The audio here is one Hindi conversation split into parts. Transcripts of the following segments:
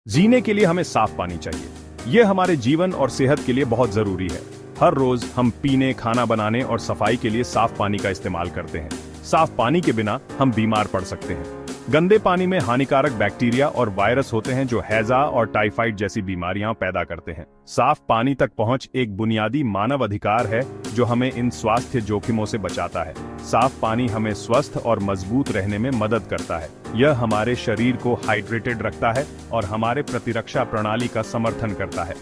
जीने के लिए हमें साफ पानी चाहिए। यह हमारे जीवन और सेहत के लिए बहुत जरूरी है। हर रोज हम पीने, खाना बनाने और सफाई के लिए साफ पानी का इस्तेमाल करते हैं। साफ पानी के बिना हम बीमार पड़ सकते हैं। गंदे पानी में हानिकारक बैक्टीरिया और वायरस होते हैं जो हैजा और टाइफाइड जैसी बीमारियां पैदा करते हैं। साफ पानी तक पहुंच एक बुनियादी मानव अधिकार है जो हमें इन स्वास्थ्य जोखिमों से बचाता है। साफ पानी हमें स्वस्थ और मजबूत रहने में मदद करता है। यह हमारे शरीर को हाइड्रेटेड रखता है और हमारे प्रतिरक्षा प्रणाली का समर्थन करता है।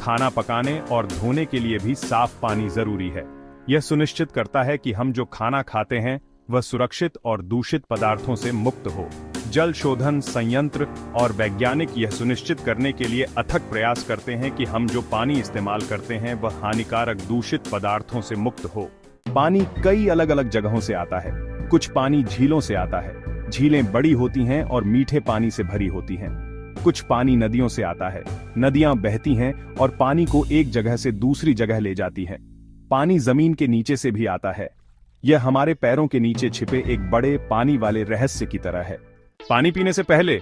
खाना पकाने और धोने के लिए भी साफ पानी जरूरी है। यह सुनिश्चित करता है कि हम जो खाना खाते हैं वह सुरक्षित और दूषित पदार्थों से मुक्त हो। जल शोधन संयंत्र और वैज्ञानिक यह सुनिश्चित करने के लिए अथक प्रयास करते हैं कि हम जो पानी इस्तेमाल करते हैं वह हानिकारक दूषित पदार्थों से मुक्त हो। पानी कई अलग अलग जगहों से आता है। कुछ पानी झीलों से आता है। झीलें बड़ी होती हैं और मीठे पानी से भरी होती हैं। कुछ पानी नदियों से आता है। नदियां बहती हैं और पानी को एक जगह से दूसरी जगह ले जाती हैं। पानी जमीन के नीचे से भी आता है। यह हमारे पैरों के नीचे छिपे एक बड़े पानी वाले रहस्य की तरह है। पानी पीने से पहले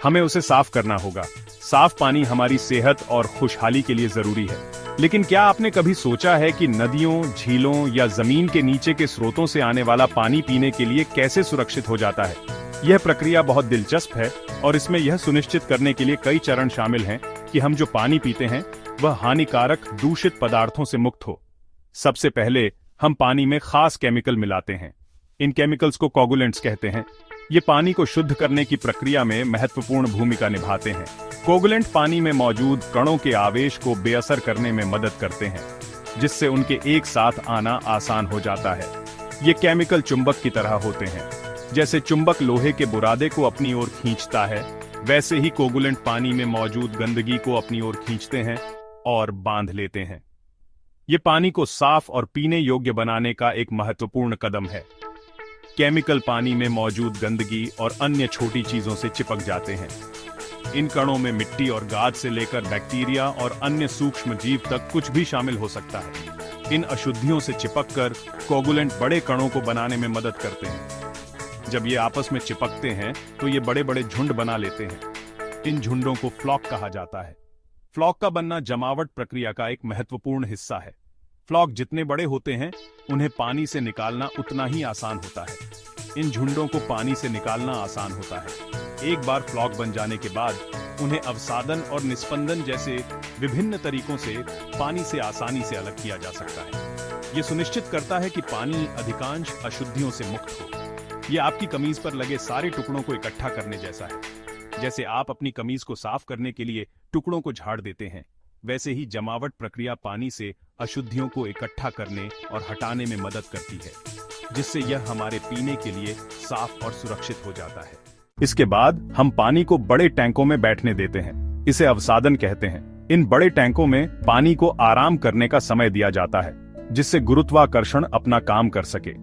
हमें उसे साफ करना होगा। साफ पानी हमारी सेहत और खुशहाली के लिए जरूरी है। लेकिन क्या आपने कभी सोचा है कि नदियों, झीलों या जमीन के नीचे के स्रोतों से आने वाला पानी पीने के लिए कैसे सुरक्षित हो जाता है? यह प्रक्रिया बहुत दिलचस्प है और इसमें यह सुनिश्चित करने के लिए कई चरण शामिल हैं कि हम जो पानी पीते हैं वह हानिकारक दूषित पदार्थों से मुक्त हो। सबसे पहले हम पानी में खास केमिकल मिलाते हैं। इन केमिकल्स को कोगुलेंट्स कहते हैं। ये पानी को शुद्ध करने की प्रक्रिया में महत्वपूर्ण भूमिका निभाते हैं। कोगुलेंट पानी में मौजूद कणों के आवेश को बेअसर करने में मदद करते हैं, जिससे उनके एक साथ आना आसान हो जाता है। ये केमिकल चुंबक की तरह होते हैं। जैसे चुंबक लोहे के बुरादे को अपनी ओर खींचता है, वैसे ही कोगुलेंट पानी में मौजूद गंदगी को अपनी ओर खींचते हैं और बांध लेते हैं। ये पानी को साफ और पीने योग्य बनाने का एक महत्वपूर्ण कदम है। केमिकल पानी में मौजूद गंदगी और अन्य छोटी चीजों से चिपक जाते हैं। इन कणों में मिट्टी और गाद से लेकर बैक्टीरिया और अन्य सूक्ष्म जीव तक कुछ भी शामिल हो सकता है। इन अशुद्धियों से चिपककर कोगुलेंट बड़े कणों को बनाने में मदद करते हैं। जब ये आपस में चिपकते हैं तो ये बड़े बड़े झुंड बना लेते हैं। इन झुंडों को फ्लॉक कहा जाता है। फ्लॉक का बनना जमावट प्रक्रिया का एक महत्वपूर्ण हिस्सा है। फ्लॉक जितने बड़े होते हैं उन्हें पानी से निकालना उतना ही आसान होता है। इन झुंडों को पानी से निकालना आसान होता है। एक बार फ्लॉक बन जाने के बाद उन्हें अवसादन और निस्पंदन जैसे विभिन्न तरीकों से पानी से आसानी से अलग किया जा सकता है। यह सुनिश्चित करता है कि पानी अधिकांश अशुद्धियों से मुक्त हो। यह आपकी कमीज पर लगे सारे टुकड़ों को इकट्ठा करने जैसा है। जैसे आप अपनी कमीज को साफ करने के लिए टुकड़ों को झाड़ देते हैं, वैसे ही जमावट प्रक्रिया पानी से अशुद्धियों को इकट्ठा करने और हटाने में मदद करती है, जिससे यह हमारे पीने के लिए साफ और सुरक्षित हो जाता है। इसके बाद हम पानी को बड़े टैंकों में बैठने देते हैं। इसे अवसादन कहते हैं। इन बड़े टैंकों में पानी को आराम करने का समय दिया जाता है, जिससे गुरुत्वाकर्षण अपना काम कर सके।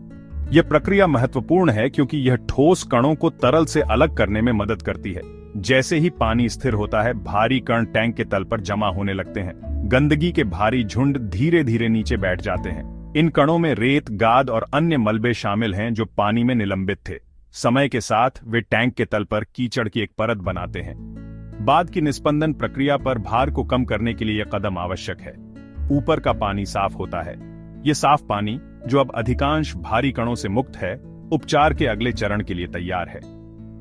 यह प्रक्रिया महत्वपूर्ण है क्योंकि यह ठोस कणों को तरल से अलग करने में मदद करती है। जैसे ही पानी स्थिर होता है, भारी कण टैंक के तल पर जमा होने लगते हैं। गंदगी के भारी झुंड धीरे धीरे नीचे बैठ जाते हैं। इन कणों में रेत, गाद और अन्य मलबे शामिल हैं जो पानी में निलंबित थे। समय के साथ वे टैंक के तल पर कीचड़ की एक परत बनाते हैं। बाद की निस्पंदन प्रक्रिया पर भार को कम करने के लिए यह कदम आवश्यक है। ऊपर का पानी साफ होता है। यह साफ पानी, जो अब अधिकांश भारी कणों से मुक्त है, उपचार के अगले चरण के लिए तैयार है।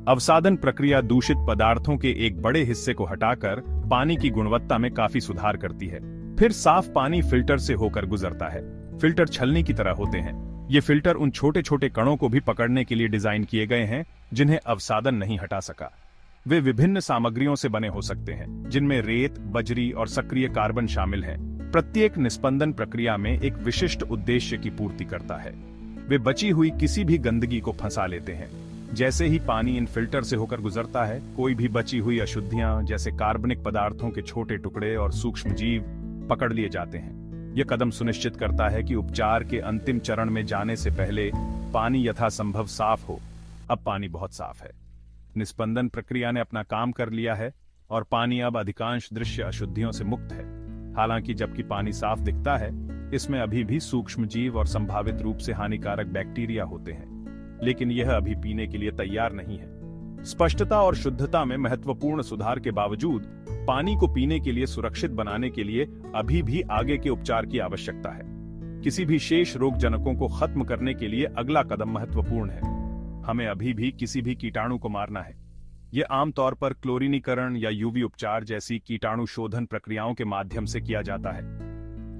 अवसादन प्रक्रिया दूषित पदार्थों के एक बड़े हिस्से को हटाकर पानी की गुणवत्ता में काफी सुधार करती है। फिर साफ पानी फिल्टर से होकर गुजरता है। फिल्टर छलनी की तरह होते हैं। ये फिल्टर उन छोटे छोटे कणों को भी पकड़ने के लिए डिजाइन किए गए हैं जिन्हें अवसादन नहीं हटा सका। वे विभिन्न सामग्रियों से बने हो सकते हैं, जिनमें रेत, बजरी और सक्रिय कार्बन शामिल हैं। प्रत्येक निस्पंदन प्रक्रिया में एक विशिष्ट उद्देश्य की पूर्ति करता है। वे बची हुई किसी भी गंदगी को फंसा लेते हैं। जैसे ही पानी इन फिल्टर से होकर गुजरता है, कोई भी बची हुई अशुद्धियां जैसे कार्बनिक पदार्थों के छोटे टुकड़े और सूक्ष्म जीव पकड़ लिए जाते हैं। यह कदम सुनिश्चित करता है कि उपचार के अंतिम चरण में जाने से पहले पानी यथासंभव साफ हो। अब पानी बहुत साफ है। निस्पंदन प्रक्रिया ने अपना काम कर लिया है और पानी अब अधिकांश दृश्य अशुद्धियों से मुक्त है। हालांकि जबकि पानी साफ दिखता है, इसमें अभी भी सूक्ष्म जीव और संभावित रूप से हानिकारक बैक्टीरिया होते हैं, लेकिन यह अभी पीने के लिए तैयार नहीं है। स्पष्टता और शुद्धता में महत्वपूर्ण सुधार के बावजूद पानी को पीने के लिए सुरक्षित बनाने के लिए अभी भी आगे के उपचार की आवश्यकता है। किसी भी शेष रोगजनकों को खत्म करने के लिए अगला कदम महत्वपूर्ण है। हमें अभी भी किसी भी कीटाणु को मारना है। यह आमतौर पर क्लोरीनीकरण या यूवी उपचार जैसी कीटाणु शोधन प्रक्रियाओं के माध्यम से किया जाता है।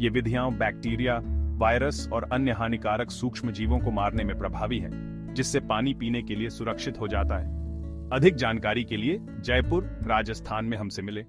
ये विधियां बैक्टीरिया, वायरस और अन्य हानिकारक सूक्ष्म जीवों को मारने में प्रभावी हैं, जिससे पानी पीने के लिए सुरक्षित हो जाता है। अधिक जानकारी के लिए जयपुर, राजस्थान में हमसे मिले।